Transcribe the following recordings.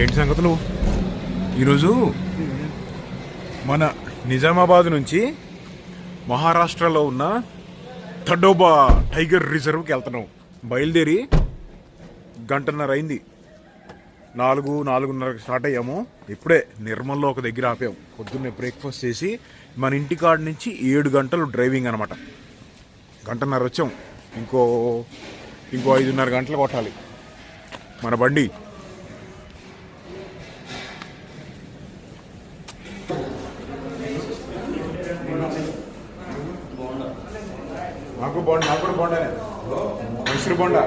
ఏంటి సంగతులు? ఈరోజు మన నిజామాబాద్ నుంచి మహారాష్ట్రలో ఉన్న తడోబా టైగర్ రిజర్వ్కి వెళ్తున్నాం. బయలుదేరి గంటన్నర అయింది. 4:30 స్టార్ట్ అయ్యాము. ఇప్పుడే నిర్మల్లో ఒక దగ్గర ఆపాము. పొద్దున్నే బ్రేక్ఫాస్ట్ చేసి మన ఇంటికాడ నుంచి 7 గంటలు డ్రైవింగ్ అనమాట. గంటన్నర వచ్చాం. ఇంకో 5:30 గంటలు కొట్టాలి మన బండి. నాకు కూడా బోండా, మైసూర్ బోండా.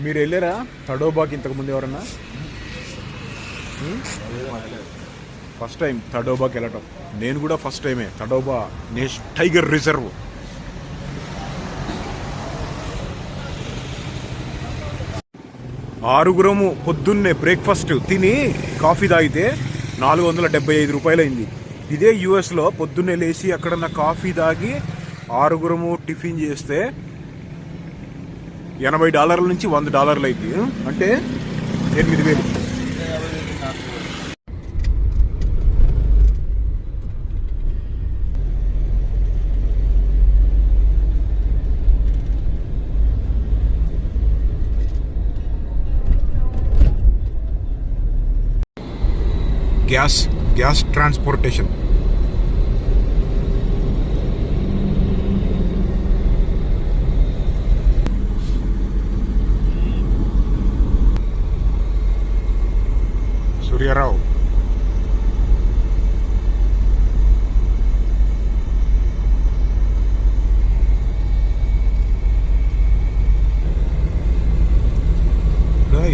మీరు వెళ్ళారా తడోబాకి ఇంతకుముందు ఎవరన్నా? ఫస్ట్ టైం తడోబాకి వెళ్ళటం. నేను కూడా ఫస్ట్ టైమే తడోబా టైగర్ రిజర్వ్. ఆరుగురము పొద్దున్నే బ్రేక్ఫాస్ట్ తిని కాఫీ తాగితే 475 రూపాయలు అయింది. ఇదే యుఎస్లో పొద్దున్నే లేచి అక్కడన్నా కాఫీ తాగి ఆరుగురము టిఫిన్ చేస్తే $80 నుంచి $100 అయింది. అంటే 8,000. Gas transportation. సూర్యారావు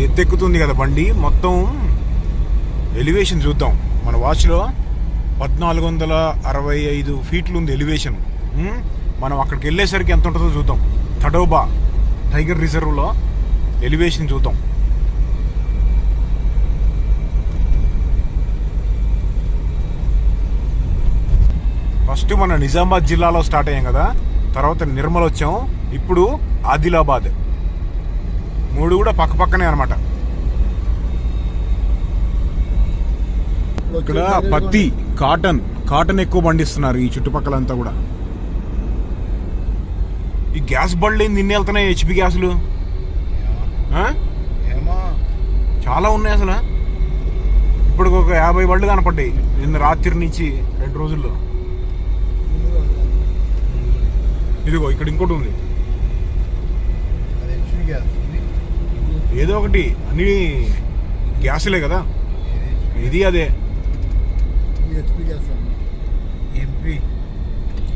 ఎత్తెక్కుతుంది కదా బండి. మొత్తం ఎలివేషన్ చూద్దాం. మన వాచ్లో 1465 ఫీట్లు ఉంది ఎలివేషన్. మనం అక్కడికి వెళ్ళేసరికి ఎంత ఉంటుందో చూద్దాం. తడోబా టైగర్ రిజర్వ్లో ఎలివేషన్ చూద్దాం. ఫస్ట్ మన నిజామాబాద్ జిల్లాలో స్టార్ట్ అయ్యాం కదా, తర్వాత నిర్మల్ వచ్చాం, ఇప్పుడు ఆదిలాబాద్. 3 కూడా పక్కనే అనమాట. ఇక్కడ పత్తి, కాటన్ ఎక్కువ పండిస్తున్నారు ఈ చుట్టుపక్కలంతా కూడా. ఈ గ్యాస్ బళ్ళు ఏంది ఇన్ని వెళ్తున్నాయి? హెచ్పి గ్యాసులు చాలా ఉన్నాయి అసలు. ఇప్పుడు ఒక 50 బళ్ళు కనపడ్డాయి నిన్న రాత్రి నుంచి 2 రోజుల్లో. ఇదిగో ఇక్కడ ఇంకోటి ఉంది. ఏదో ఒకటి, అన్ని గ్యాసులే కదా. ఇది అదే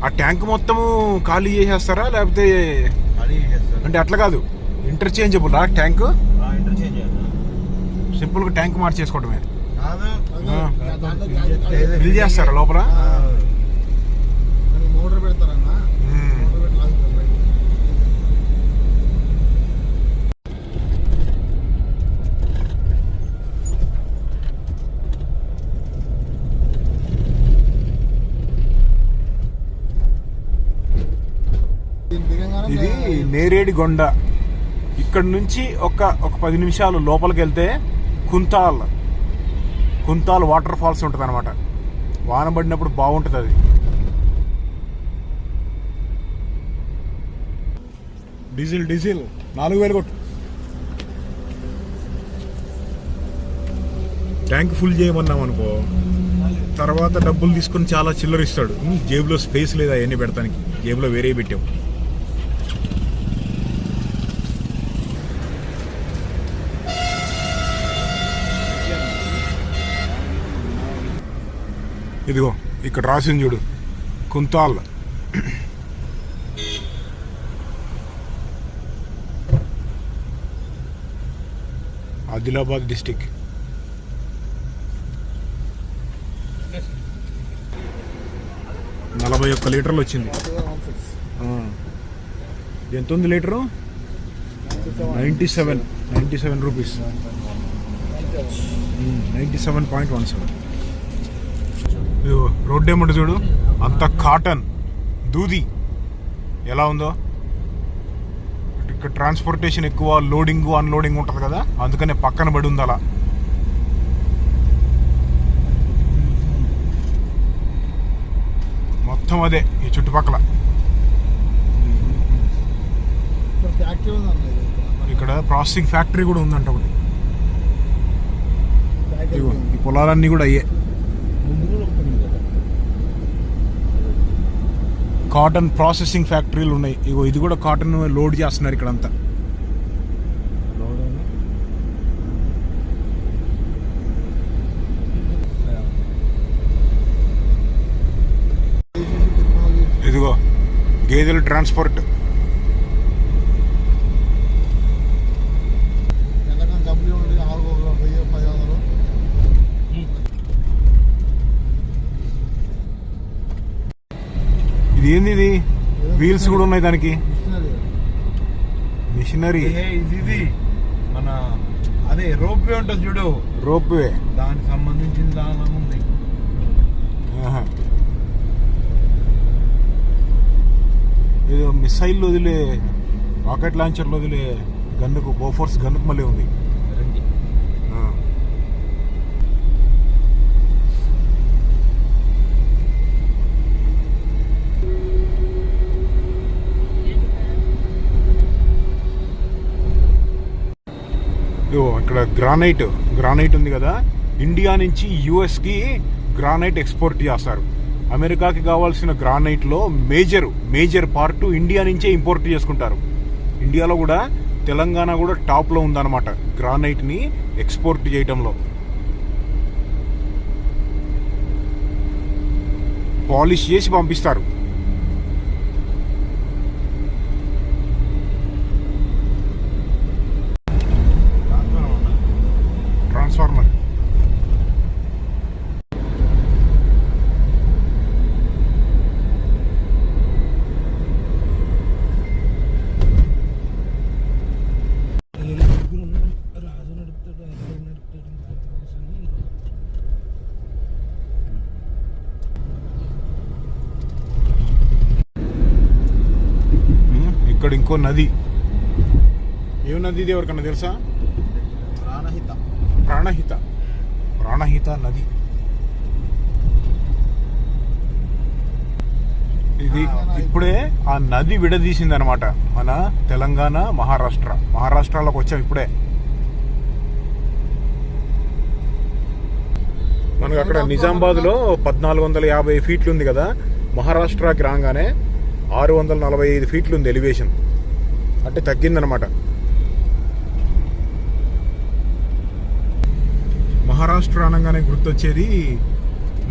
ఆ ట్యాంక్ మొత్తము ఖాళీ చేసేస్తారా లేకపోతే? అంటే అట్లా కాదు, ఇంటర్చేంజబుల్ ఆ ట్యాంక్. సింపుల్ గా ట్యాంక్ మార్చేసుకోవటమే. ఫిల్ చేస్తారా లోపల? మోటార్ పెడతారన్నా. ఇది నేరేడిగొండ. ఇక్కడ నుంచి ఒక 10 నిమిషాలు లోపలికి వెళ్తే కుంతాల్ వాటర్ ఫాల్స్ ఉంటుంది అనమాట. వాన పడినప్పుడు బాగుంటుంది అది. డీజిల్ 4,000 కొట్టు. ట్యాంక్ ఫుల్ చేయమన్నాం అనుకో, తర్వాత డబ్బులు తీసుకుని చాలా చిల్లర ఇస్తాడు. జేబులో స్పేస్ లేదా అవన్నీ పెడతానికి, జేబులో వేరే పెట్టాం. ఇదిగో ఇక్కడ రాసింది చూడు, కుంతాల్. ఆదిలాబాద్ డిస్టిక్. నలభై 41 లీటర్లు వచ్చింది. ఎంత ఉంది లీటరు? 97 రూపీస్. 97.17. రోడ్ ఏమంటే చూడు, అంత కాటన్ దూది ఎలా ఉందో. ఇక్కడ ట్రాన్స్పోర్టేషన్ ఎక్కువ, లోడింగ్ అన్లోడింగ్ ఉంటుంది కదా, అందుకనే పక్కన పడి ఉంది అలా. మొత్తం అదే ఈ చుట్టుపక్కల. ఇక్కడ ప్రాసెసింగ్ ఫ్యాక్టరీ కూడా ఉందంట ఒకటి. ఈ పొలాలన్నీ కూడా అయ్యే కాటన్ ప్రాసెసింగ్ ఫ్యాక్టరీలు ఉన్నాయి. ఇగో ఇది కూడా కాటన్ లోడ్ చేస్తున్నారు ఇక్కడంతా. ఇదిగో గేదెల ట్రాన్స్పోర్ట్. ఇది ఏంది? ఇది వీల్స్ కూడా ఉన్నాయి దానికి. మిషనరీ. ఇది మన అదే రోప్ వే ఉంటుంది చూడు, రోప్ వే దానికి సంబంధించిన దాని ఉంది. ఏదో మిసైల్ వదిలే, రాకెట్ లాంచర్లు వదిలే గన్నుకు, బోఫోర్స్ గన్నుకు మళ్ళీ ఉంది. ఇక్కడ గ్రానైట్ ఉంది కదా, ఇండియా నుంచి యుఎస్కి గ్రానైట్ ఎక్స్పోర్ట్ చేస్తారు. అమెరికాకి కావాల్సిన గ్రానైట్లో మేజర్ పార్ట్ ఇండియా నుంచే ఇంపోర్ట్ చేసుకుంటారు. ఇండియాలో కూడా తెలంగాణ కూడా టాప్లో ఉందన్నమాట గ్రానైట్ని ఎక్స్పోర్ట్ చేయడంలో. పాలిష్ చేసి పంపిస్తారు. ట్రాన్స్ఫార్మర్. ఇక్కడ ఇంకో నది. ఏ నది ఇది ఎవరికన్నా తెలుసా? ప్రాణహిత నది. ఇది ఇప్పుడే ఆ నది విడదీసింది అనమాట మన తెలంగాణ మహారాష్ట్రలోకి వచ్చాం ఇప్పుడే. మనకు అక్కడ నిజామాబాద్ లో 1450 ఫీట్లు ఉంది కదా, మహారాష్ట్రకి రాగానే 645 ఫీట్లు ఉంది ఎలివేషన్. అంటే తగ్గిందనమాట. మహారాష్ట్ర అనగానే గుర్తొచ్చేది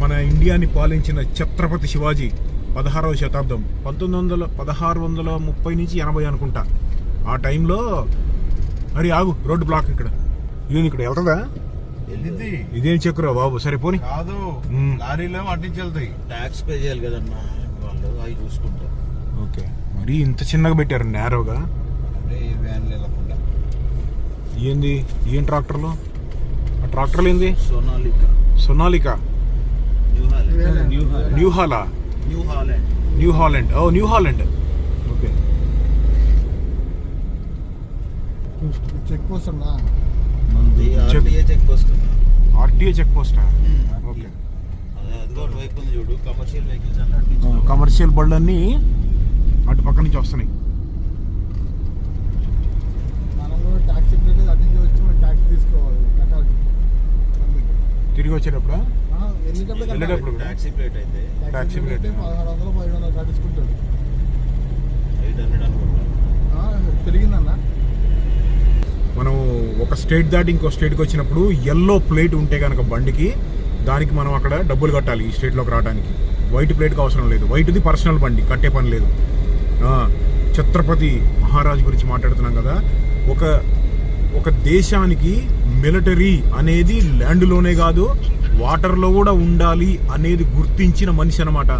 మన ఇండియాని పాలించిన ఛత్రపతి శివాజీ 16వ శతాబ్దం, 1630 నుంచి 80 అనుకుంటా. ఆ టైంలో అరే ఆగు, రోడ్డు బ్లాక్ ఇక్కడ. ఇదేంది ఇక్కడ వెళ్తుందా? ఇదేం చెక్కురా బాబు, సరే పోనీ. కాదు, లారీలో అట్టించి వెళ్తాయి, ట్యాక్స్ పే చేయాలి కదన్నా వాళ్ళు, అవి చూసుకుంటారు. ఓకే, మరి ఇంత చిన్నగా పెట్టారు నేరోగా. అంటే వ్యాన్లు వెళ్ళకుండా. ఏంది ఏం ట్రాక్టర్లు? ఆ ట్రాక్టర్లు ఏంది? Sonalika. New Holland. Okay. Check post RTO చెక్ పోస్టా? ఓకే. కమర్షియల్ బళ్ళన్నీ అటు పక్క నుంచి వస్తున్నాయి. తిరిగి వచ్చేటప్పుడు వెళ్ళేటప్పుడు టాక్సీ ప్లేట్ అయితే టాక్సీ ప్లేట్ 1600-1700 కట్టించుకుంటాడు. 800 అనుకుంటా పెరిగిందన్న. మనం ఒక స్టేట్ దాటి ఇంకో స్టేట్కి వచ్చినప్పుడు ఎల్లో ప్లేట్ ఉంటే కనుక బండికి దానికి మనం అక్కడ డబ్బులు కట్టాలి ఈ స్టేట్లోకి రావడానికి. వైట్ ప్లేట్కి అవసరం లేదు, వైట్ది పర్సనల్ బండి, కట్టే పని లేదు. ఛత్రపతి మహారాజ్ గురించి మాట్లాడుతున్నాం కదా. ఒక దేశానికి మిలిటరీ అనేది ల్యాండ్లోనే కాదు వాటర్లో కూడా ఉండాలి అనేది గుర్తించిన మనిషి అనమాట.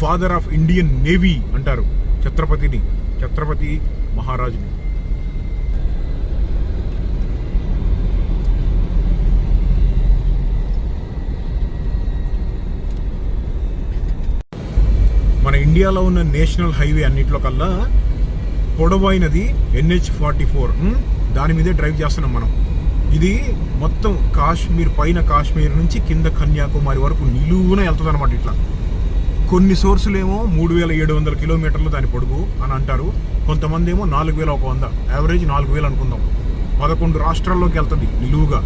ఫాదర్ ఆఫ్ ఇండియన్ నేవీ అంటారు ఛత్రపతి మహారాజుని. మన ఇండియాలో ఉన్న నేషనల్ హైవే అన్నిట్లో కల్లా పొడవైనది NH-44. దాని మీదే డ్రైవ్ చేస్తున్నాం మనం. ఇది మొత్తం కాశ్మీర్ పైన, కాశ్మీర్ నుంచి కింద కన్యాకుమారి వరకు నిలువున వెళ్తుంది అనమాట. ఇట్లా కొన్ని సోర్సులు ఏమో 3700 కిలోమీటర్లు దాని పొడుగు అని అంటారు, కొంతమంది ఏమో 4100, యావరేజ్ 4000 అనుకుందాం. 11 రాష్ట్రాల్లోకి వెళ్తుంది నిలువుగా.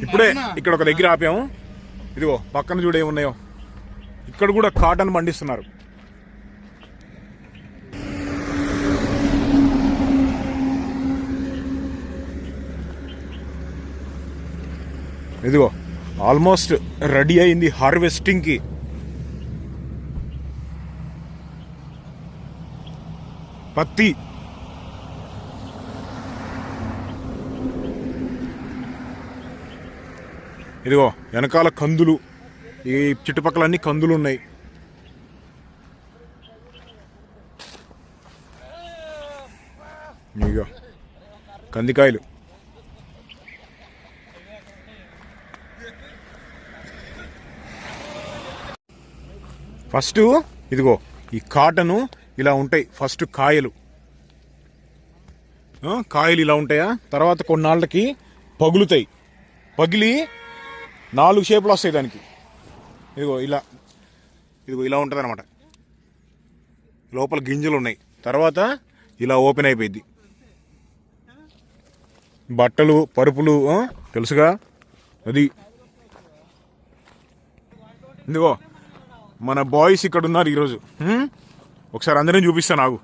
ఇప్పుడే ఇక్కడ ఒక దగ్గర ఆపాము. ఇదిగో పక్కన చూడ ఏమున్నాయో, ఇక్కడ కూడా కాటన్ పండిస్తున్నారు. ఇదిగో ఆల్మోస్ట్ రెడీ అయింది హార్వెస్టింగ్కి. పత్తి ఇదిగో వెనకాల కందులు, ఈ చుట్టుపక్కలన్నీ కందులు ఉన్నాయి. ఇదిగో కందికాయలు. ఫస్ట్ ఇదిగో ఈ కాటను ఇలా ఉంటాయి. ఫస్ట్ కాయలు ఇలా ఉంటాయా, తర్వాత కొన్నాళ్ళకి పగులుతాయి. పగిలి 4 షేపులు వస్తాయి దానికి. ఇదిగో ఇలా ఉంటుంది అనమాట. లోపల గింజలు ఉన్నాయి. తర్వాత ఇలా ఓపెన్ అయిపోయింది. బట్టలు, పరుపులు తెలుసుగా అది. ఇదిగో మన బాయ్స్ ఇక్కడ ఉన్నారు ఈరోజు. ఒకసారి అందరినీ చూపిస్తాను నాకు.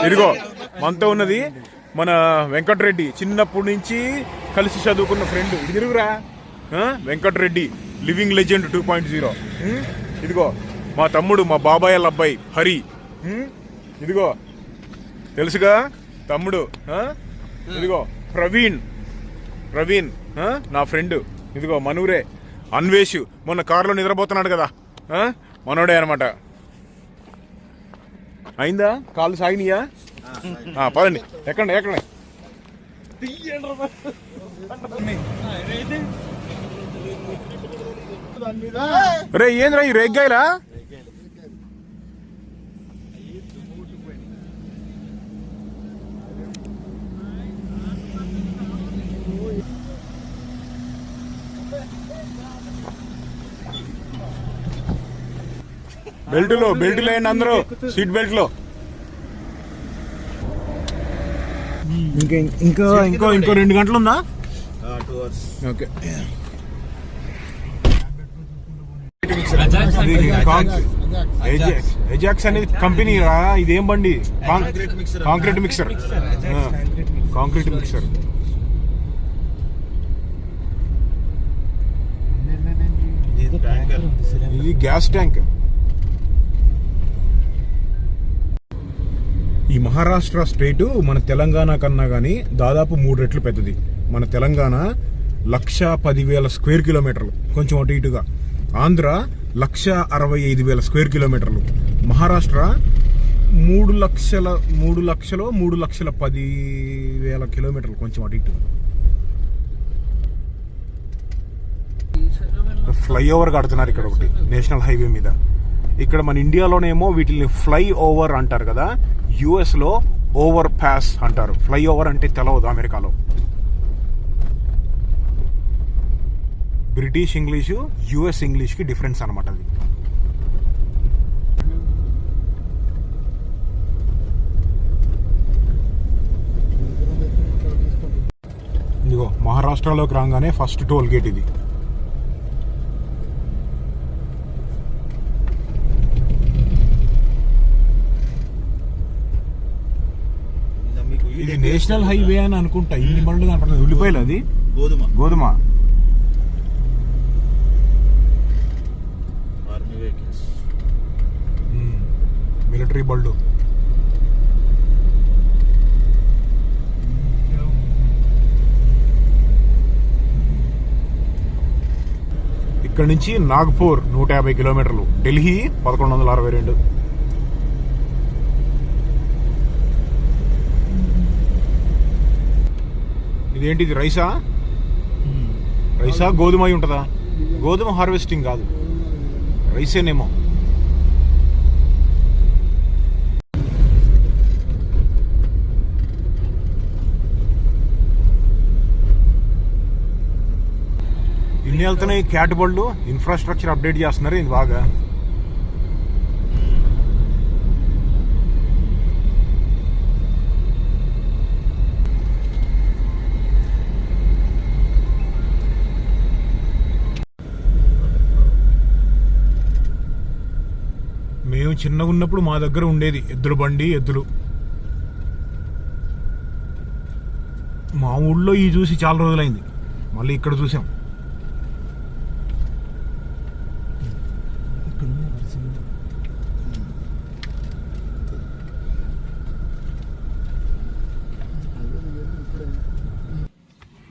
ఇదిగో మనతో ఉన్నది మన వెంకటరెడ్డి, చిన్నప్పటి నుంచి కలిసి చదువుకున్న ఫ్రెండ్. ఇది తిరుగురా వెంకటరెడ్డి, లివింగ్ లెజెండ్ 2.0. ఇదిగో మా తమ్ముడు, మా బాబాయ్ వాళ్ళ అబ్బాయి హరి. ఇదిగో తెలుసుగా తమ్ముడు. ఇదిగో ప్రవీణ్ నా ఫ్రెండ్. ఇదిగో మనూరే అన్వేష్, మొన్న కారులో నిద్రపోతున్నాడు కదా, మనోడే అనమాట. అయిందా కాళ్ళు సాగినాయా? పదండి, ఎక్కండి. రే ఏంద్రా ఈ రేగ్గాయలా? బెల్ట్లో వేయండి అందరూ, సీట్ బెల్ట్లో. ఇంకో 2 గంటలు ఉందా? 2 hours. ఓకే. ఎజాక్స్ అనేది కంపెనీ రా. ఇదేం బండి? Concrete mixer. ఇది గ్యాస్ ట్యాంక్. ఈ మహారాష్ట్ర స్టేటు మన తెలంగాణ కన్నా కానీ దాదాపు 3 రెట్లు పెద్దది. మన తెలంగాణ 1,10,000 స్క్వేర్ కిలోమీటర్లు, కొంచెం అటు ఇటుగా. ఆంధ్ర 1,65,000 స్క్వేర్ కిలోమీటర్లు. మహారాష్ట్ర 3,10,000 కిలోమీటర్లు, కొంచెం అటు ఇటుగా. ఫ్లైఓవర్ కడుతున్నారు ఇక్కడ ఒకటి నేషనల్ హైవే మీద. ఇక్కడ మన ఇండియాలోనేమో వీటిని ఫ్లై ఓవర్ అంటారు కదా, US లో ఓవర్ పాస్ అంటారు. ఫ్లైఓవర్ అంటే తెలవదు అమెరికాలో. బ్రిటిష్ ఇంగ్లీషు, US ఇంగ్లీష్కి డిఫరెన్స్ అనమాట అది. ఇదిగో మహారాష్ట్రలోకి రాగానే ఫస్ట్ టోల్ గేట్ ఇది. ఇది నేషనల్ హైవే అని అనుకుంటా, ఇన్ని బండ్లు కనపడుతుంది. ఉల్లిపాయలు అది గోధుమ ఆర్మీ వెహికల్స్, మిలిటరీ బళ్ళు. ఇక్కడ నుంచి నాగ్పూర్ 150 కిలోమీటర్లు, ఢిల్లీ 1162. ఇదేంటిది రైసా? రైసా గోధుమ అయి ఉంటుందా? గోధుమ హార్వెస్టింగ్ కాదు, రైసేనేమో. ఇన్ని వెళ్తున్నాయి క్యాట్ బళ్ళు. ఇన్ఫ్రాస్ట్రక్చర్ అప్డేట్ చేస్తున్నారు ఇది బాగా. మేము చిన్నగా ఉన్నప్పుడు మా దగ్గర ఉండేది ఎద్దుల బండి, ఎద్దులు. మా ఊళ్ళో ఈ చూసి చాలా రోజులైంది, మళ్ళీ ఇక్కడ చూసాం.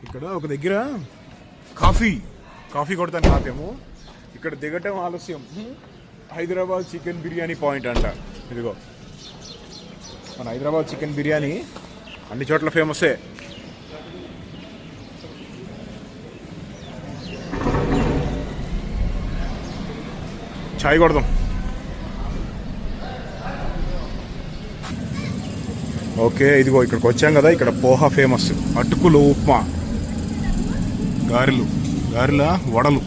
ఇక్కడ ఒక దగ్గర కాఫీ కొడతాను ఆపాము. ఇక్కడ దిగటం ఆలస్యం. హైదరాబాద్ చికెన్ బిర్యానీ పాయింట్ అంట. ఇదిగో మన హైదరాబాద్ చికెన్ బిర్యానీ అన్ని చోట్ల ఫేమసే. చాయ్ కొడదాం. ఓకే, ఇదిగో ఇక్కడికి వచ్చాం కదా, ఇక్కడ పోహా ఫేమస్. అటుకులు, ఉప్మా, గారెల వడలు,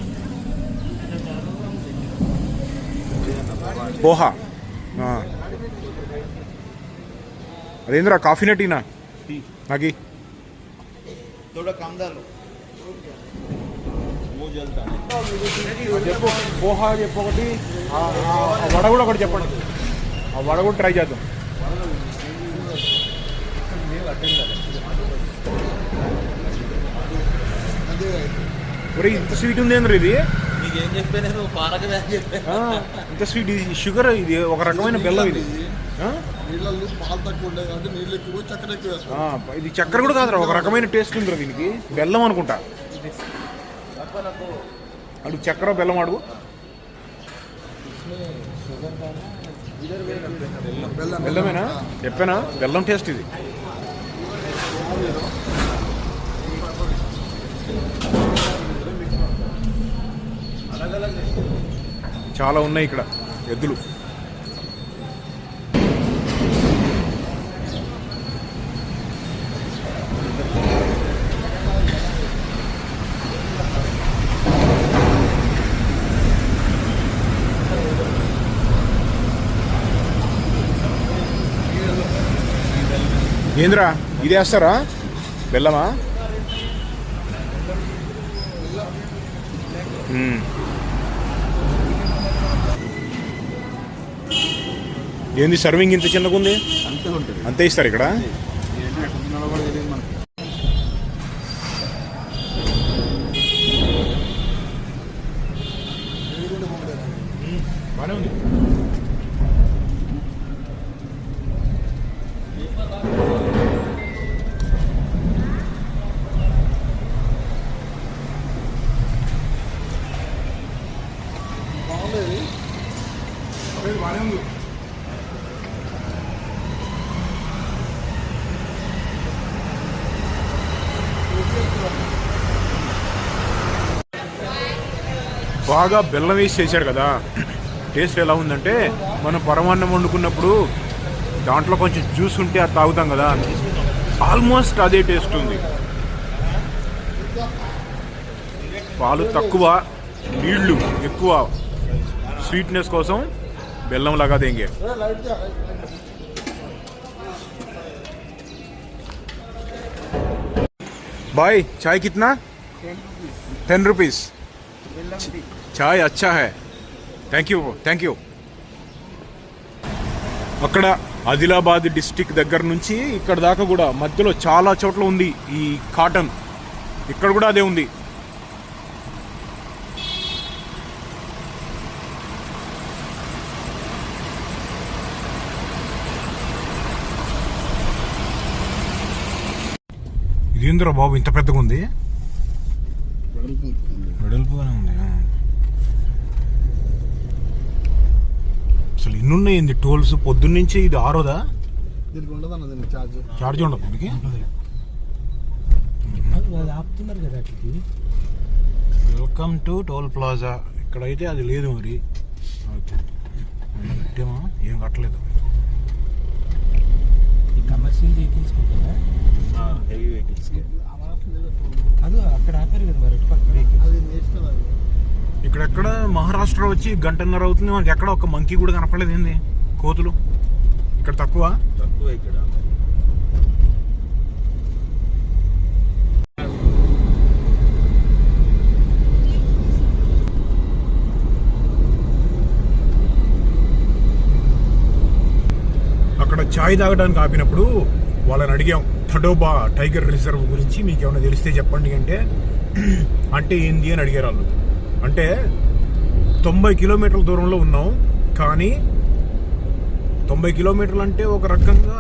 పోహా. అదేంద్రా కాఫీ నటీనా నాకి చెప్పు. పోహా చెప్పు ఒకటి, ఆ వడ కూడా ఒకటి చెప్పండి. ఆ వడ కూడా ట్రై చేద్దాం. ఒరే ఇంత స్వీట్ ఉంది ఏంద్ర ఇది? ఇంత స్వీట్, ఇది షుగర్, ఇది ఒక రకమైన బెల్లం. ఇది ఇది చక్కెర కూడా కాదురా, ఒక రకమైన టేస్ట్ ఉందిరా దీనికి. బెల్లం అనుకుంటా. అడుగు చక్కెర బెల్లం అడుగు. బెల్లమేనా? చెప్పానా బెల్లం టేస్ట్ ఇది. చాలా ఉన్నాయి ఇక్కడ ఎద్దులు. ఏంద్రా ఇది వేస్తారా? బెల్లమా? ఏంది సర్వింగ్ ఇంత చిన్నగా ఉంది? అంతే ఇస్తారు ఇక్కడ. బాగానే ఉంది. బాగానే ఉంది. బాగా బెల్లం వేసి చేశారు కదా. టేస్ట్ ఎలా ఉందంటే, మనం పరమాన్నం వండుకున్నప్పుడు దాంట్లో కొంచెం జ్యూస్ ఉంటే అది తాగుతాం కదా, ఆల్మోస్ట్ అదే టేస్ట్ ఉంది. పాలు తక్కువ, నీళ్లు ఎక్కువ, స్వీట్నెస్ కోసం బెల్లం లాగా దేంగే. भाई चाय कितना? 10 रुपीस. चाय अच्छा है. Thank you. అక్కడ ఆదిలాబాద్ డిస్టిక్ దగ్గర నుంచి ఇక్కడ దాకా కూడా మధ్యలో చాలా చోట్ల ఉంది ఈ కాటన్. ఇక్కడ కూడా అదే ఉంది. ఇదేంద్రా బాబు ఇంత పెద్దగా ఉంది? వెడల్పుగానే ఉంది. అసలు ఇన్నున్నాయింది టోల్స్ పొద్దున్నుంచి. ఇది ఆరోదా? దీనికి ఉండదు అన్న, దీనికి ఛార్జ్ ఉండదు దీనికి. ఆపుతున్నారు కదా. Welcome to toll plaza. ఇక్కడైతే అది లేదు మరి. కట్టేమా? ఏం కట్టలేదు. కమర్షియల్ వెహికల్స్ హెవీ వెహికల్స్ అది అక్కడ ఆపారు కదా మరి. అది నేషనల్. ఇక్కడెక్కడ మహారాష్ట్ర వచ్చి గంటన్నర అవుతుంది, మనకి ఎక్కడ ఒక మంకీ కూడా కనపడలేదు. ఏంది కోతులు ఇక్కడ తక్కువ ఇక్కడ. అక్కడ చాయ్ తాగడానికి ఆపినప్పుడు వాళ్ళని అడిగాం థడోబా టైగర్ రిజర్వ్ గురించి మీకు ఏమైనా తెలిస్తే చెప్పండి అంటే ఏంది అని అడిగారు వాళ్ళు. అంటే 90 కిలోమీటర్ల దూరంలో ఉన్నాం, కానీ 90 కిలోమీటర్లు అంటే ఒక రకంగా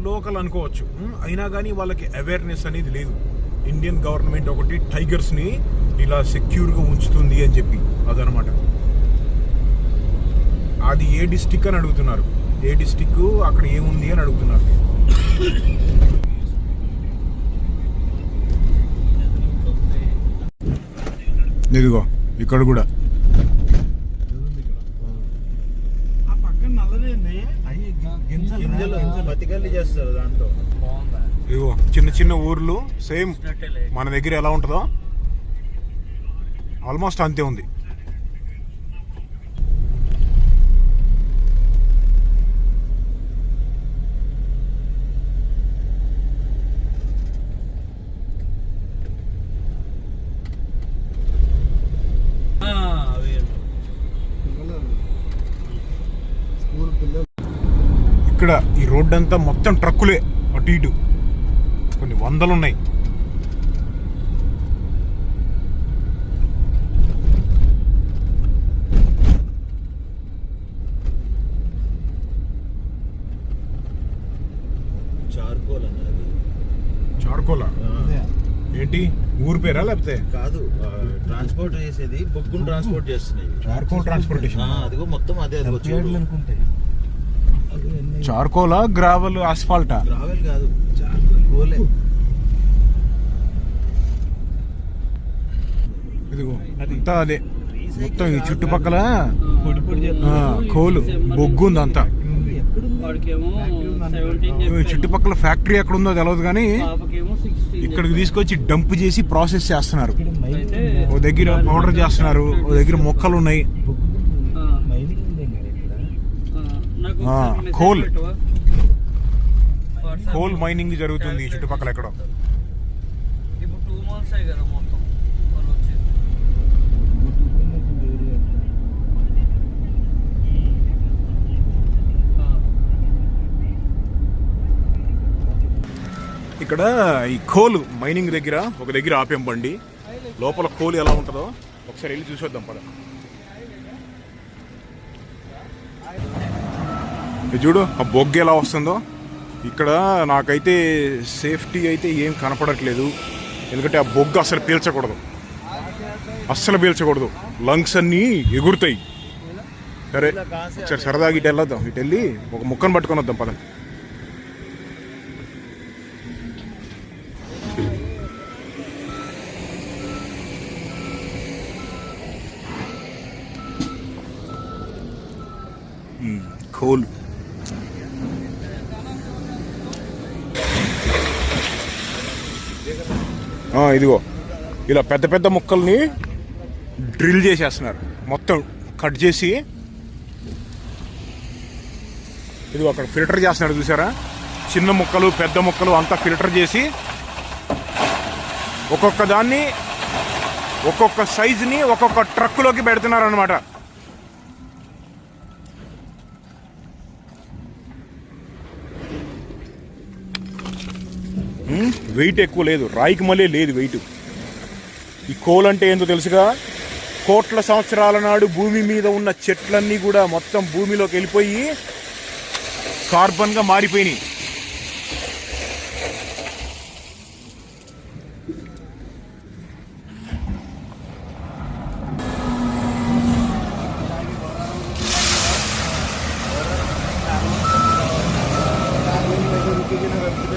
లోకల్ అనుకోవచ్చు. అయినా కానీ వాళ్ళకి అవేర్నెస్ అనేది లేదు. ఇండియన్ గవర్నమెంట్ ఒకటి టైగర్స్ని ఇలా సెక్యూర్గా ఉంచుతుంది అని చెప్పి, అదనమాట. అది ఏ డిస్టిక్ అని అడుగుతున్నారు. ఏ డిస్టిక్, అక్కడ ఏముంది అని అడుగుతున్నారు. ఇదిగో ఇక్కడ కూడా చేస్తారు దాంతో. ఇదిగో చిన్న చిన్న ఊర్లు సేమ్ మన దగ్గర ఎలా ఉంటుందో ఆల్మోస్ట్ అంతే ఉంది. ఇక్కడ ఈ రోడ్డు అంతా మొత్తం ట్రక్కులే, అటు ఇటు కొన్ని వందలు ఉన్నాయి. చార్కోలా ఏంటి ఊరు పేరా లేకపోతే? కాదు, ట్రాన్స్పోర్ట్ చేసేది బొగ్గును ట్రాన్స్పోర్ట్ చేస్తున్నాయి. Charcoal transportation. అదిగో మొత్తం అదే. అనుకుంటే చార్కోలా, గ్రావెల్, ఆస్ఫాల్టా? గ్రావెల్ కాదు, చార్కోలే. ఇదిగో అంతా అదే మొత్తం. ఈ చుట్టుపక్కల కోలు బొగ్గు ఉంది అంతా. చుట్టుపక్కల ఫ్యాక్టరీ ఎక్కడ ఉందో తెలియదు, కానీ ఇక్కడికి తీసుకొచ్చి డంప్ చేసి ప్రాసెస్ చేస్తున్నారు. ఓ దగ్గర పౌడర్ చేస్తున్నారు, ఓ దగ్గర మొక్కలు ఉన్నాయి. కోల్ మైనింగ్ జరుగుతుంది ఈ చుట్టుపక్కల ఎక్కడో. ఇక్కడ ఈ కోల్ మైనింగ్ దగ్గర ఒక దగ్గర ఆపాం బండి. లోపల కోల్ ఎలా ఉంటుందో ఒకసారి వెళ్ళి చూసొద్దాం పద. చూడు ఆ బొగ్గు ఎలా వస్తుందో. ఇక్కడ నాకైతే సేఫ్టీ అయితే ఏం కనపడట్లేదు, ఎందుకంటే ఆ బొగ్గు అసలు పీల్చకూడదు, అస్సలు పీల్చకూడదు. లంగ్స్ అన్నీ ఎగురుతాయి. సరే ఒకసారి సరదాగా ఇటు వెళ్ళొద్దాం. ఇటు వెళ్ళి ఒక ముక్కను పట్టుకొని వద్దాం పద. కోల్ ఇదిగో ఇలా పెద్ద పెద్ద ముక్కల్ని డ్రిల్ చేసేస్తున్నారు, మొత్తం కట్ చేసి. ఇదిగో అక్కడ ఫిల్టర్ చేస్తున్నాడు చూసారా, చిన్న ముక్కలు పెద్ద ముక్కలు అంతా ఫిల్టర్ చేసి ఒక్కొక్క దాన్ని ఒక్కొక్క సైజుని ఒక్కొక్క ట్రక్కులోకి పెడుతున్నారు అనమాట. వెయిట్ ఎక్కువ లేదు, రాయికి మళ్ళీ లేదు వెయిట్. ఈ కోల్ అంటే ఏందో తెలుసుగా, కోట్ల సంవత్సరాల నాడు భూమి మీద ఉన్న చెట్లన్నీ కూడా మొత్తం భూమిలోకి వెళ్ళిపోయి కార్బన్గా మారిపోయినాయి.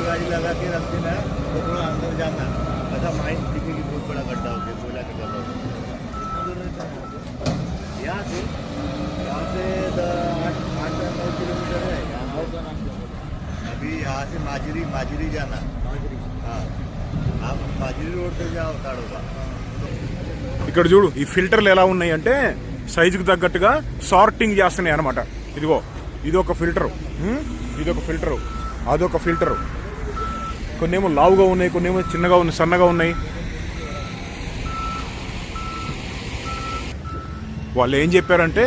गाड़ी लगा के रखते ना तो थोड़ा अंदर जाना, अच्छा माइंड दिखेगी बहुत बड़ा गड्ढा हो गया, कोयला का गड्ढा हो गया। यहाँ से 8-9 किलोमीटर है। अभी यहाँ से माजरी जाना, हाँ आप माजरी रोड से जाओ ताड़ोगा। ఇక్కడ చూడు ఈ ఫిల్టర్లు ఎలా ఉన్నాయి అంటే సైజుకు తగ్గట్టుగా సార్టింగ్ చేస్తున్నాయి అనమాట. ఇదిగో ఇదొక ఫిల్టరు, ఇదొక ఫిల్టరు, అదొక ఫిల్టరు. కొన్నేమో లావుగా ఉన్నాయి, కొన్నేమో చిన్నగా ఉన్నాయి, సన్నగా ఉన్నాయి. వాళ్ళు ఏం చెప్పారంటే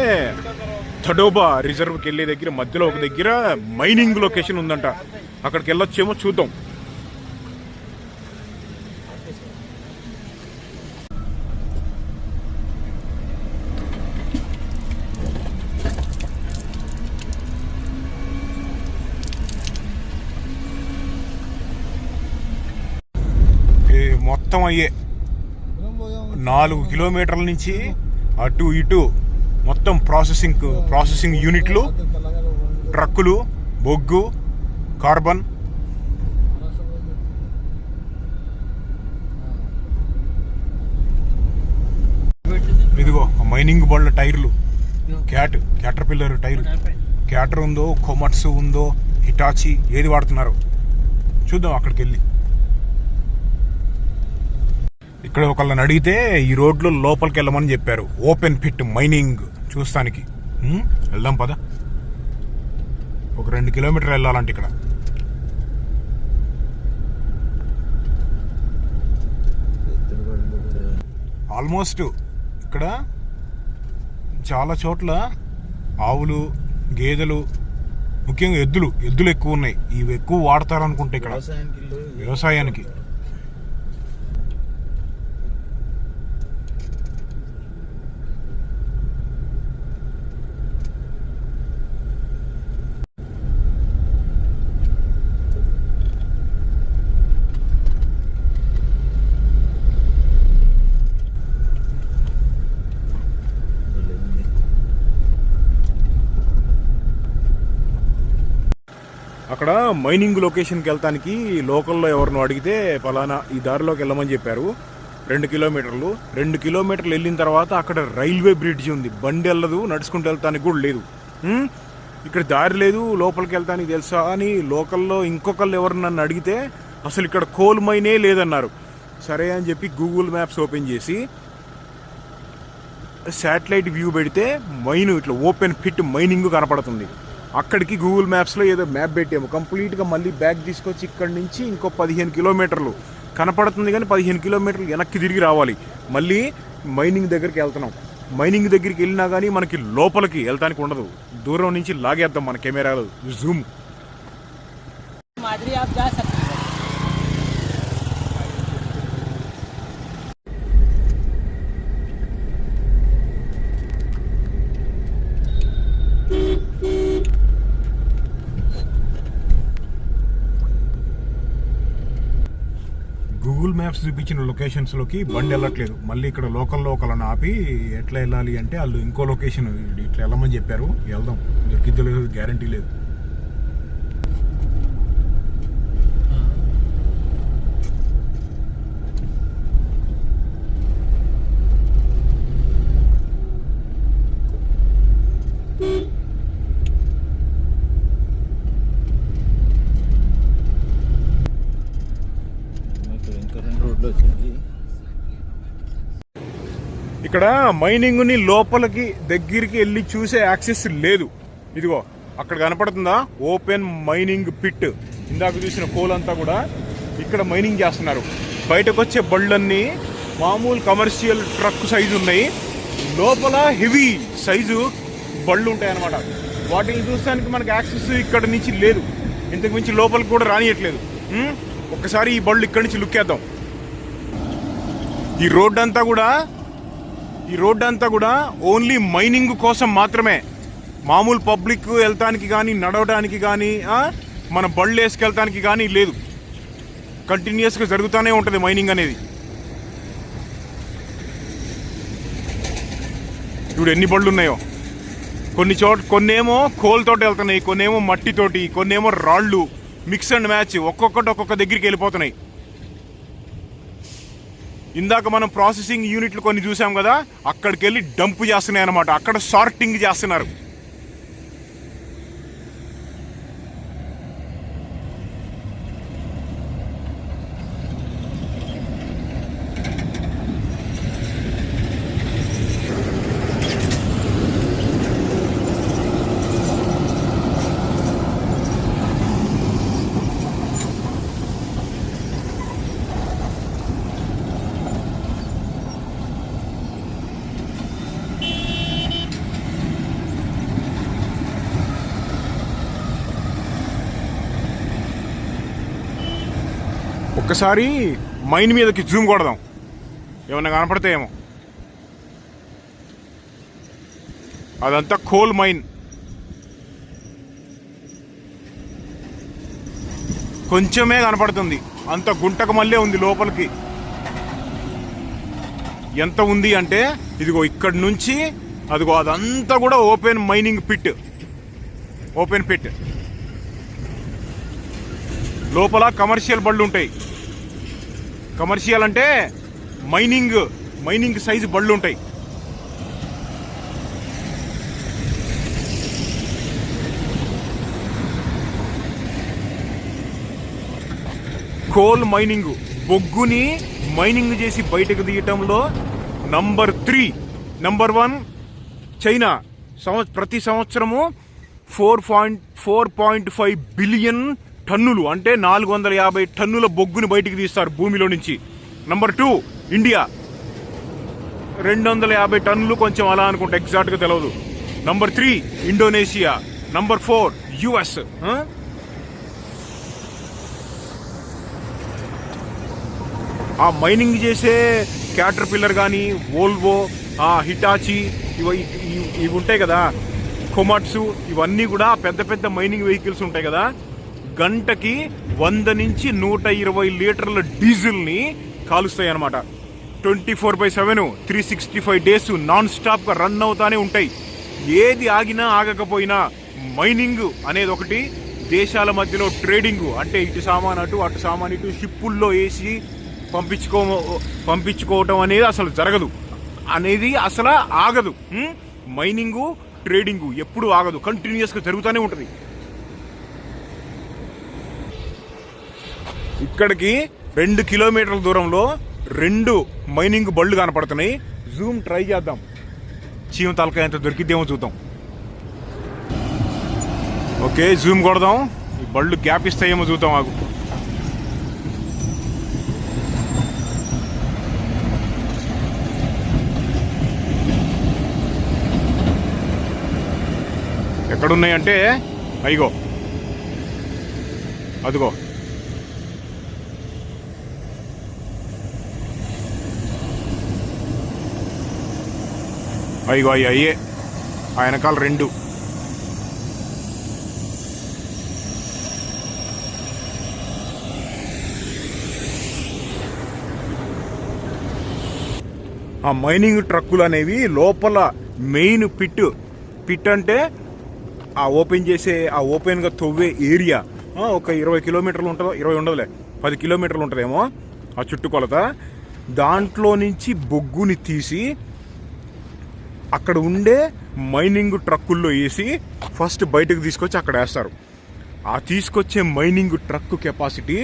తడోబా రిజర్వ్కి వెళ్ళే దగ్గర మధ్యలో ఒక దగ్గర మైనింగ్ లొకేషన్ ఉందంట, అక్కడికి వెళ్ళొచ్చేమో చూద్దాం. మొత్తం అయ్యే 4 కిలోమీటర్ల నుంచి అటు ఇటు మొత్తం ప్రాసెసింగ్ యూనిట్లు, ట్రక్కులు, బొగ్గు, కార్బన్. ఇదిగో మైనింగ్ బళ్ళ టైర్లు, క్యాటర్ పిల్లర్ టైర్, క్యాటర్ ఉందో, కొమట్స్ ఉందో, హిటాచి ఏది వాడుతున్నారు చూద్దాం అక్కడికి వెళ్ళి. ఇక్కడ ఒకళ్ళని అడిగితే ఈ రోడ్లో లోపలికి వెళ్ళమని చెప్పారు, ఓపెన్ పిట్ మైనింగ్ చూస్తానికి. వెళ్దాం పద, ఒక 2 కిలోమీటర్లు వెళ్ళాలంటే ఇక్కడ. ఆల్మోస్ట్ ఇక్కడ చాలా చోట్ల ఆవులు, గేదెలు, ముఖ్యంగా ఎద్దులు ఎక్కువ ఉన్నాయి. ఇవి ఎక్కువ వాడతారనుకుంటే ఇక్కడ వ్యవసాయానికి. అక్కడ మైనింగ్ లొకేషన్కి వెళ్తానికి లోకల్లో ఎవరినో అడిగితే పలానా ఈ దారిలోకి వెళ్ళమని చెప్పారు. 2 కిలోమీటర్లు. 2 కిలోమీటర్లు వెళ్ళిన తర్వాత అక్కడ రైల్వే బ్రిడ్జ్ ఉంది, బండి వెళ్ళదు, నడుచుకుంటూ వెళ్తానికి కూడా లేదు. ఇక్కడ దారి లేదు, లోపలికి వెళ్తానికి తెలుసా అని లోకల్లో ఇంకొకళ్ళు ఎవరు నన్ను అడిగితే అసలు ఇక్కడ కోల్ మైనే లేదన్నారు. సరే అని చెప్పి గూగుల్ మ్యాప్స్ ఓపెన్ చేసి శాటిలైట్ వ్యూ పెడితే మైన్ ఇట్లా ఓపెన్ పిట్ మైనింగ్ కనపడుతుంది. అక్కడికి గూగుల్ మ్యాప్స్లో ఏదో మ్యాప్ పెట్టాము, కంప్లీట్గా మళ్ళీ బ్యాక్ తీసుకొచ్చి ఇక్కడి నుంచి ఇంకో 15 కిలోమీటర్లు కనపడుతుంది, కానీ 15 కిలోమీటర్లు వెనక్కి తిరిగి రావాలి. మళ్ళీ మైనింగ్ దగ్గరికి వెళ్తున్నాం. మైనింగ్ దగ్గరికి వెళ్ళినా కానీ మనకి లోపలికి వెళ్తానికి ఉండదు, దూరం నుంచి లాగేద్దాం మన కెమెరాలో జూమ్. గూగుల్ మ్యాప్స్ చూపించిన లొకేషన్స్లోకి బండి వెళ్ళట్లేదు. మళ్ళీ ఇక్కడ లోకల్లో ఒకళ్ళని ఆపి ఎట్లా వెళ్ళాలి అంటే వాళ్ళు ఇంకో లొకేషన్ ఇట్లా వెళ్ళమని చెప్పారు. వెళ్దాం, దొరికిద్దో లేదు గ్యారంటీ లేదు. ఇక్కడ మైనింగ్ ని లోపలికి దగ్గరికి వెళ్ళి చూసే యాక్సెస్ లేదు. ఇదిగో అక్కడ కనపడుతుందా ఓపెన్ మైనింగ్ పిట్, ఇందాక చూసిన కోల్ అంతా కూడా ఇక్కడ మైనింగ్ చేస్తున్నారు. బయటకు వచ్చే బళ్ళన్నీ మామూలు కమర్షియల్ ట్రక్ సైజు ఉన్నాయి, లోపల హెవీ సైజు బళ్ళు ఉంటాయి అన్నమాట. వాటిని చూస్తానికి మనకి యాక్సెస్ ఇక్కడ నుంచి లేదు, ఇంతకు మించి లోపలికి కూడా రానియట్లేదు. ఒక్కసారి ఈ బళ్ళు ఇక్కడి నుంచి లుక్ వేద్దాం. ఈ రోడ్ అంతా కూడా ఓన్లీ మైనింగ్ కోసం మాత్రమే. మామూలు పబ్లిక్ వెళ్తానికి కానీ నడవడానికి కానీ మన బళ్ళు వేసుకెళ్తానికి కానీ లేదు. కంటిన్యూస్గా జరుగుతూనే ఉంటుంది మైనింగ్ అనేది. ఇప్పుడు ఎన్ని బళ్ళు ఉన్నాయో, కొన్నేమో కోల్తోటి వెళ్తున్నాయి, కొన్నేమో మట్టితోటి, కొన్నేమో రాళ్ళు, మిక్స్ అండ్ మ్యాచ్ ఒక్కొక్కటి ఒక్కొక్క దగ్గరికి వెళ్ళిపోతున్నాయి. ఇందాక మనం ప్రాసెసింగ్ యూనిట్లు కొన్ని చూసాం కదా, అక్కడికి వెళ్ళి డంప్ చేస్తున్నాయి అన్నమాట. అక్కడ సార్టింగ్ చేస్తున్నారు. ఒక్కసారి మైన్ మీదకి జూమ్ కొడదాం, ఏమన్నా కనపడతాయేమో. అదంతా కోల్ మైన్. కొంచెమే కనపడుతుంది, అంత గుంటకు మళ్ళీ ఉంది లోపలికి. ఎంత ఉంది అంటే ఇదిగో ఇక్కడి నుంచి అదిగో అదంతా కూడా open mining pit. Open pit లోపల కమర్షియల్ బళ్ళు ఉంటాయి. కమర్షియల్ అంటే మైనింగ్ సైజు బళ్ళు ఉంటాయి. కోల్ మైనింగ్, బొగ్గుని మైనింగ్ చేసి బయటకు తీయటంలో నంబర్ 3, నంబర్ 1 చైనా. ప్రతి సంవత్సరము 4.5 బిలియన్ టన్నులు అంటే 450 టన్నుల బొగ్గుని బయటికి తీస్తారు భూమిలో నుంచి. నంబర్ 2 ఇండియా, 250 టన్నులు, కొంచెం అలా అనుకుంటే ఎగ్జాక్ట్గా తెలియదు. Number 3 Indonesia, number 4 US. ఆ మైనింగ్ చేసే క్యాటర్పిల్లర్ కానీ, వోల్వో, హిటాచి ఇవి ఉంటాయి కదా, కొమాట్సు, ఇవన్నీ కూడా పెద్ద పెద్ద మైనింగ్ వెహికల్స్ ఉంటాయి కదా. గంటకి 100 నుంచి 120 లీటర్ల డీజిల్ని కాలుస్తాయి అన్నమాట. 24/7 365 డేస్ నాన్ స్టాప్గా రన్ అవుతానే ఉంటాయి. ఏది ఆగినా ఆగకపోయినా మైనింగ్ అనేది ఒకటి. దేశాల మధ్యలో ట్రేడింగ్ అంటే ఇటు సామాన్ అటు, అటు సామాన్ ఇటు, షిప్పుల్లో వేసి పంపించుకోవటం అనేది అసలు జరగదు, అనేది అసలు ఆగదు. మైనింగు ట్రేడింగు ఎప్పుడు ఆగదు, కంటిన్యూస్గా జరుగుతూనే ఉంటుంది. ఇక్కడికి 2 కిలోమీటర్ల దూరంలో 2 మైనింగ్ బళ్ళు కనపడుతున్నాయి. జూమ్ ట్రై చేద్దాం, చీమ తలకాయ ఎంత దొరికిద్దేమో చూద్దాం. ఓకే, జూమ్ కొడదాం, ఈ బళ్ళు గ్యాప్ ఇస్తాయేమో చూద్దాం. ఆగు, ఎక్కడున్నాయంటే అయ్యో అదిగో, అయ్యే ఆ వెనకాల 2. ఆ మైనింగ్ ట్రక్కులు అనేవి లోపల మెయిన్ పిట్ అంటే ఆ ఓపెన్ చేసే, ఆ ఓపెన్గా తవ్వే ఏరియా ఒక 20 కిలోమీటర్లు ఉంటుందో, 20 ఉండదులే, 10 కిలోమీటర్లు ఉంటుందేమో ఆ చుట్టుకొలత. దాంట్లో నుంచి బొగ్గుని తీసి అక్కడ ఉండే మైనింగ్ ట్రక్కుల్లో వేసి ఫస్ట్ బయటకు తీసుకొచ్చి అక్కడ వేస్తారు. ఆ తీసుకొచ్చే మైనింగ్ ట్రక్ కెపాసిటీ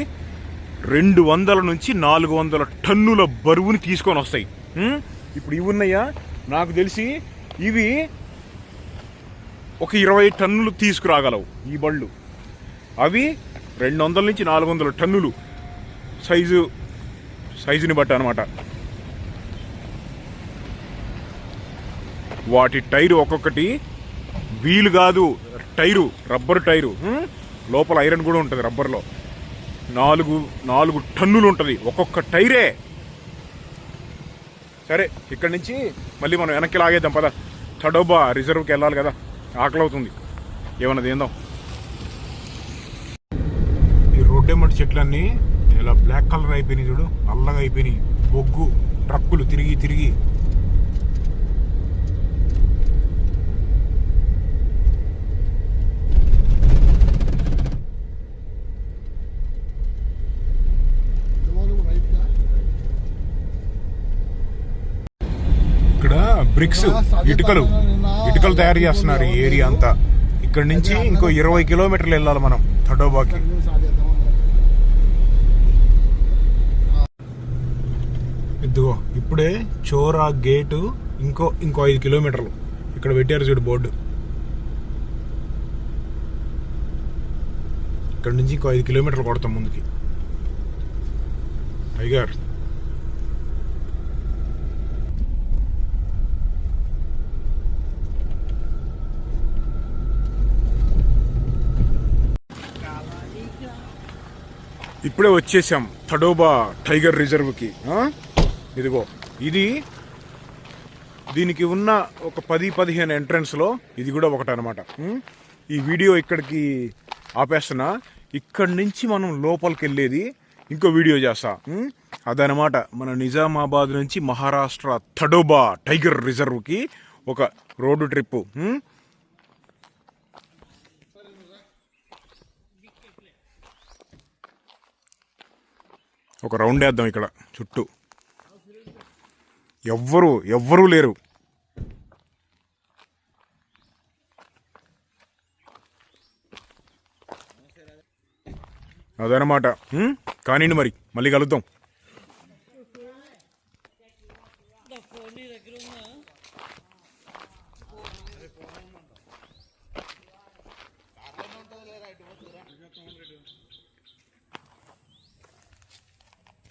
200 నుంచి 400 టన్నుల బరువుని తీసుకొని వస్తాయి. ఇప్పుడు ఇవి ఉన్నాయా, నాకు తెలిసి ఇవి ఒక 20 టన్నులు తీసుకురాగలవు ఈ బళ్ళు. అవి 200 నుంచి 400 టన్నులు సైజుని బట్టి అనమాట. వాటి టైరు ఒక్కొక్కటి వీలు కాదు, టైరు రబ్బర్ టైరు, లోపల ఐరన్ కూడా ఉంటుంది రబ్బర్లో. నాలుగు టన్నులు ఉంటుంది ఒక్కొక్క టైరే. సరే ఇక్కడి నుంచి మళ్ళీ మనం వెనక్కి లాగేద్దాం పద. తడోబా రిజర్వ్కి వెళ్ళాలి కదా, ఆకలి అవుతుంది, ఏమన్నా తిందాం. ఈ రోడ్డెమ్మటి చెట్లన్నీ ఇలా బ్లాక్ కలర్ అయిపోయినాయి చూడు, నల్లగా అయిపోయినాయి. బొగ్గు ట్రక్కులు తిరిగి తిరిగి. ఇక్కడ బ్రిక్స్ ఇటుకలు తయారు చేస్తున్నారు ఈ ఏరియా అంతా. ఇక్కడ నుంచి ఇంకో 20 కిలోమీటర్లు వెళ్ళాలి మనం తడోబాకి. ఇదిగో ఇప్పుడే చోరా గేటు ఇంకో 5 కిలోమీటర్లు ఇక్కడ పెట్టారు చూడు బోర్డు. ఇక్కడ నుంచి ఇంకో 5 కిలోమీటర్లు కొడతాం ముందుకి. టైగర్ ఇప్పుడే వచ్చేసాం తడోబా టైగర్ రిజర్వ్కి. ఇదిగో దీనికి ఉన్న ఒక 10-15 ఎంట్రన్స్లో ఇది కూడా ఒకటనమాట. ఈ వీడియో ఇక్కడికి ఆపేస్తున్నా. ఇక్కడి నుంచి మనం లోపలికి వెళ్ళేది ఇంకో వీడియో చేస్తా. అదనమాట మన నిజామాబాద్ నుంచి మహారాష్ట్ర తడోబా టైగర్ రిజర్వ్కి ఒక రోడ్డు ట్రిప్పు. ఒక రౌండ్ వేద్దాం ఇక్కడ చుట్టూ. ఎవ్వరూ లేరు. అదనమాట. కానివ్వండి మరి, మళ్ళీ కలుద్దాం.